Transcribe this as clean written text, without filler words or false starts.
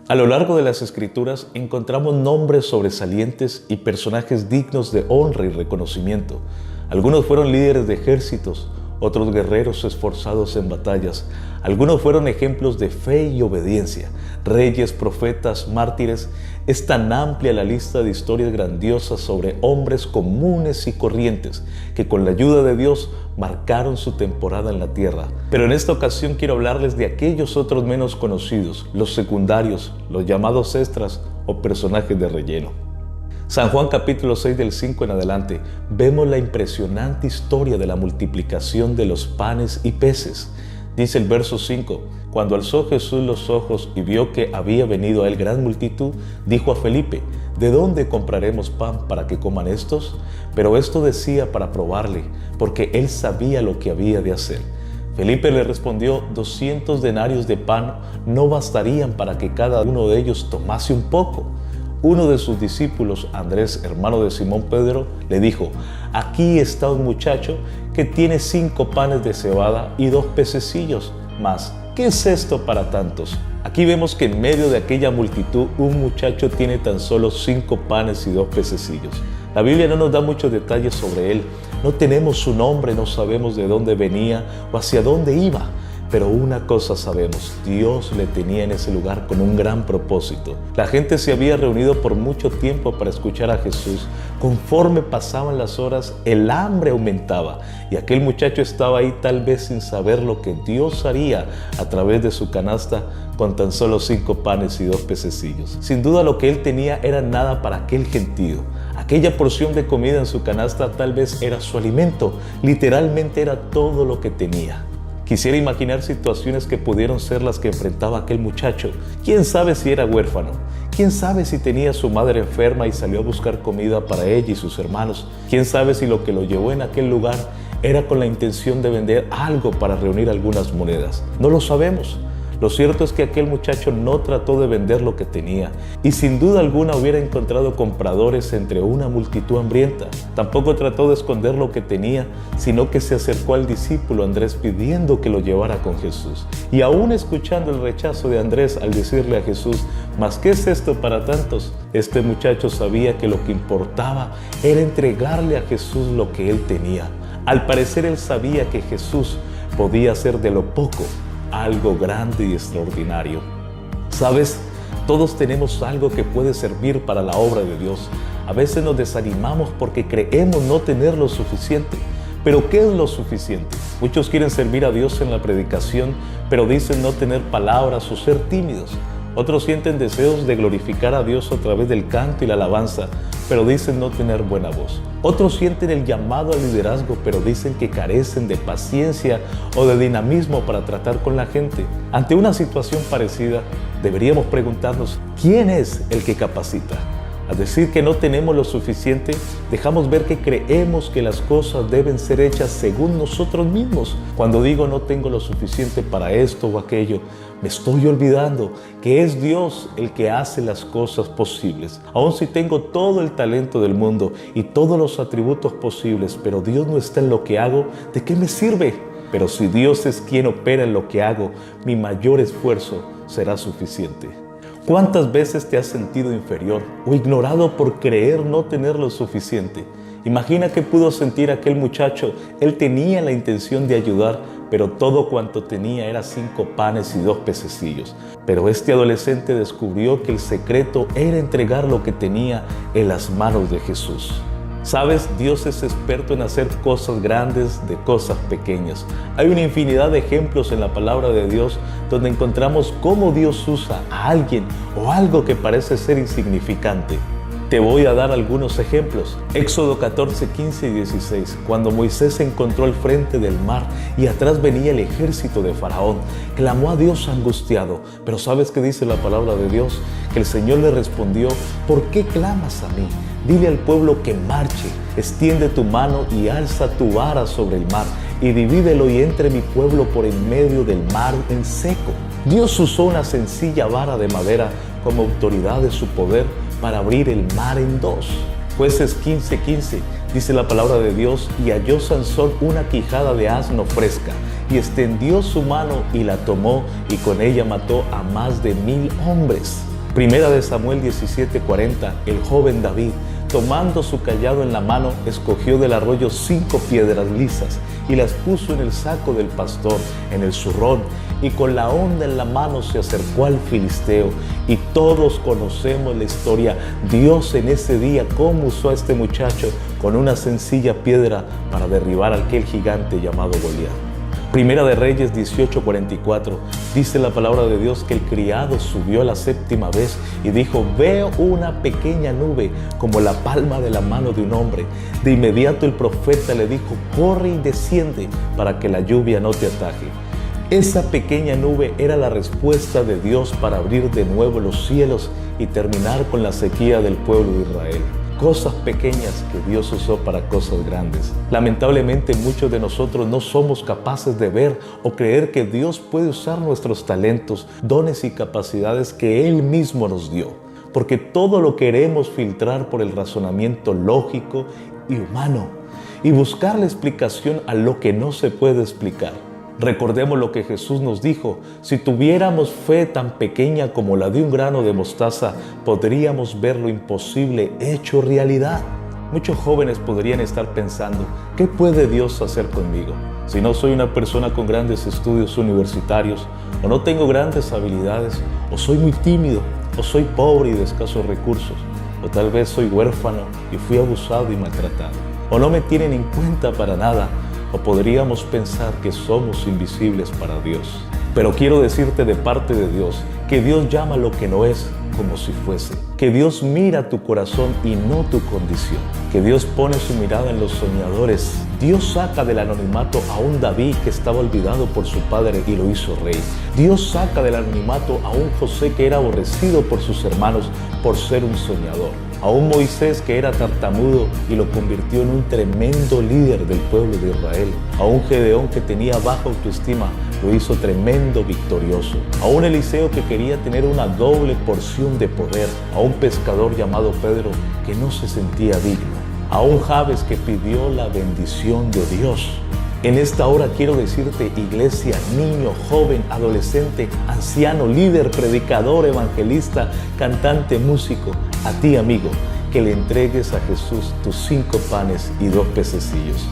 A lo largo de las Escrituras encontramos nombres sobresalientes y personajes dignos de honra y reconocimiento. Algunos fueron líderes de ejércitos, otros guerreros esforzados en batallas. Algunos fueron ejemplos de fe y obediencia, reyes, profetas, mártires. Es tan amplia la lista de historias grandiosas sobre hombres comunes y corrientes que con la ayuda de Dios marcaron su temporada en la tierra. Pero en esta ocasión quiero hablarles de aquellos otros menos conocidos, los secundarios, los llamados extras o personajes de relleno. San Juan capítulo 6 del 5 en adelante, vemos la impresionante historia de la multiplicación de los panes y peces. Dice el verso 5, cuando alzó Jesús los ojos y vio que había venido a él gran multitud, dijo a Felipe, ¿de dónde compraremos pan para que coman estos? Pero esto decía para probarle, porque él sabía lo que había de hacer. Felipe le respondió, 200 denarios de pan no bastarían para que cada uno de ellos tomase un poco. Uno de sus discípulos, Andrés, hermano de Simón Pedro, le dijo, aquí está un muchacho que tiene 5 panes de cebada y 2 pececillos. Mas, ¿qué es esto para tantos? Aquí vemos que en medio de aquella multitud, un muchacho tiene tan solo 5 panes y 2 pececillos. La Biblia no nos da muchos detalles sobre él. No tenemos su nombre, no sabemos de dónde venía o hacia dónde iba. Pero una cosa sabemos, Dios le tenía en ese lugar con un gran propósito. La gente se había reunido por mucho tiempo para escuchar a Jesús. Conforme pasaban las horas, el hambre aumentaba y aquel muchacho estaba ahí tal vez sin saber lo que Dios haría a través de su canasta con tan solo 5 panes y 2 pececillos. Sin duda lo que él tenía era nada para aquel gentío. Aquella porción de comida en su canasta tal vez era su alimento, literalmente era todo lo que tenía. Quisiera imaginar situaciones que pudieron ser las que enfrentaba aquel muchacho. ¿Quién sabe si era huérfano? ¿Quién sabe si tenía a su madre enferma y salió a buscar comida para ella y sus hermanos? ¿Quién sabe si lo que lo llevó en aquel lugar era con la intención de vender algo para reunir algunas monedas? No lo sabemos. Lo cierto es que aquel muchacho no trató de vender lo que tenía y sin duda alguna hubiera encontrado compradores entre una multitud hambrienta. Tampoco trató de esconder lo que tenía, sino que se acercó al discípulo Andrés pidiendo que lo llevara con Jesús. Y aún escuchando el rechazo de Andrés al decirle a Jesús, ¿mas qué es esto para tantos? Este muchacho sabía que lo que importaba era entregarle a Jesús lo que él tenía. Al parecer él sabía que Jesús podía hacer de lo poco algo grande y extraordinario. ¿Sabes? Todos tenemos algo que puede servir para la obra de Dios. A veces nos desanimamos porque creemos no tener lo suficiente. ¿Pero qué es lo suficiente? Muchos quieren servir a Dios en la predicación, pero dicen no tener palabras o ser tímidos. Otros sienten deseos de glorificar a Dios a través del canto y la alabanza, pero dicen no tener buena voz. Otros sienten el llamado al liderazgo, pero dicen que carecen de paciencia o de dinamismo para tratar con la gente. Ante una situación parecida, deberíamos preguntarnos, ¿quién es el que capacita? Al decir que no tenemos lo suficiente, dejamos ver que creemos que las cosas deben ser hechas según nosotros mismos. Cuando digo no tengo lo suficiente para esto o aquello, me estoy olvidando que es Dios el que hace las cosas posibles. Aun si tengo todo el talento del mundo y todos los atributos posibles, pero Dios no está en lo que hago, ¿de qué me sirve? Pero si Dios es quien opera en lo que hago, mi mayor esfuerzo será suficiente. ¿Cuántas veces te has sentido inferior o ignorado por creer no tener lo suficiente? Imagina qué pudo sentir aquel muchacho. Él tenía la intención de ayudar, pero todo cuanto tenía era 5 panes y 2 pececillos. Pero este adolescente descubrió que el secreto era entregar lo que tenía en las manos de Jesús. ¿Sabes? Dios es experto en hacer cosas grandes de cosas pequeñas. Hay una infinidad de ejemplos en la palabra de Dios donde encontramos cómo Dios usa a alguien o algo que parece ser insignificante. Te voy a dar algunos ejemplos. Éxodo 14, 15 y 16. Cuando Moisés se encontró al frente del mar y atrás venía el ejército de Faraón, clamó a Dios angustiado. Pero ¿sabes qué dice la palabra de Dios? Que el Señor le respondió, ¿por qué clamas a mí? Dile al pueblo que marche, extiende tu mano y alza tu vara sobre el mar y divídelo y entre mi pueblo por en medio del mar en seco. Dios usó una sencilla vara de madera como autoridad de su poder para abrir el mar en dos. Jueces 15:15 dice la palabra de Dios, y halló Sansón una quijada de asno fresca, y extendió su mano y la tomó, y con ella mató a más de 1000 hombres. Primera de Samuel 17:40, el joven David, tomando su cayado en la mano, escogió del arroyo 5 piedras lisas y las puso en el saco del pastor, en el zurrón, y con la honda en la mano se acercó al filisteo. Y todos conocemos la historia. Dios en ese día cómo usó a este muchacho con una sencilla piedra para derribar a aquel gigante llamado Goliat. Primera de Reyes 18:44, dice la palabra de Dios que el criado subió la 7ª vez y dijo: veo una pequeña nube como la palma de la mano de un hombre. De inmediato el profeta le dijo: corre y desciende para que la lluvia no te ataje. Esa pequeña nube era la respuesta de Dios para abrir de nuevo los cielos y terminar con la sequía del pueblo de Israel. Cosas pequeñas que Dios usó para cosas grandes. Lamentablemente muchos de nosotros no somos capaces de ver o creer que Dios puede usar nuestros talentos, dones y capacidades que Él mismo nos dio, porque todo lo queremos filtrar por el razonamiento lógico y humano y buscar la explicación a lo que no se puede explicar. Recordemos lo que Jesús nos dijo: si tuviéramos fe tan pequeña como la de un grano de mostaza, podríamos ver lo imposible hecho realidad. Muchos jóvenes podrían estar pensando: ¿qué puede Dios hacer conmigo? Si no soy una persona con grandes estudios universitarios, o no tengo grandes habilidades, o soy muy tímido, o soy pobre y de escasos recursos, o tal vez soy huérfano y fui abusado y maltratado, o no me tienen en cuenta para nada. O podríamos pensar que somos invisibles para Dios. Pero quiero decirte de parte de Dios que Dios llama lo que no es como si fuese. Que Dios mira tu corazón y no tu condición. Que Dios pone su mirada en los soñadores. Dios saca del anonimato a un David que estaba olvidado por su padre y lo hizo rey. Dios saca del anonimato a un José que era aborrecido por sus hermanos por ser un soñador. A un Moisés que era tartamudo y lo convirtió en un tremendo líder del pueblo de Israel. A un Gedeón que tenía baja autoestima, lo hizo tremendo victorioso. A un Eliseo que quería tener una doble porción de poder. A un pescador llamado Pedro que no se sentía digno. A un Jabes que pidió la bendición de Dios. En esta hora quiero decirte, iglesia, niño, joven, adolescente, anciano, líder, predicador, evangelista, cantante, músico, a ti, amigo, que le entregues a Jesús tus 5 panes y 2 pececillos.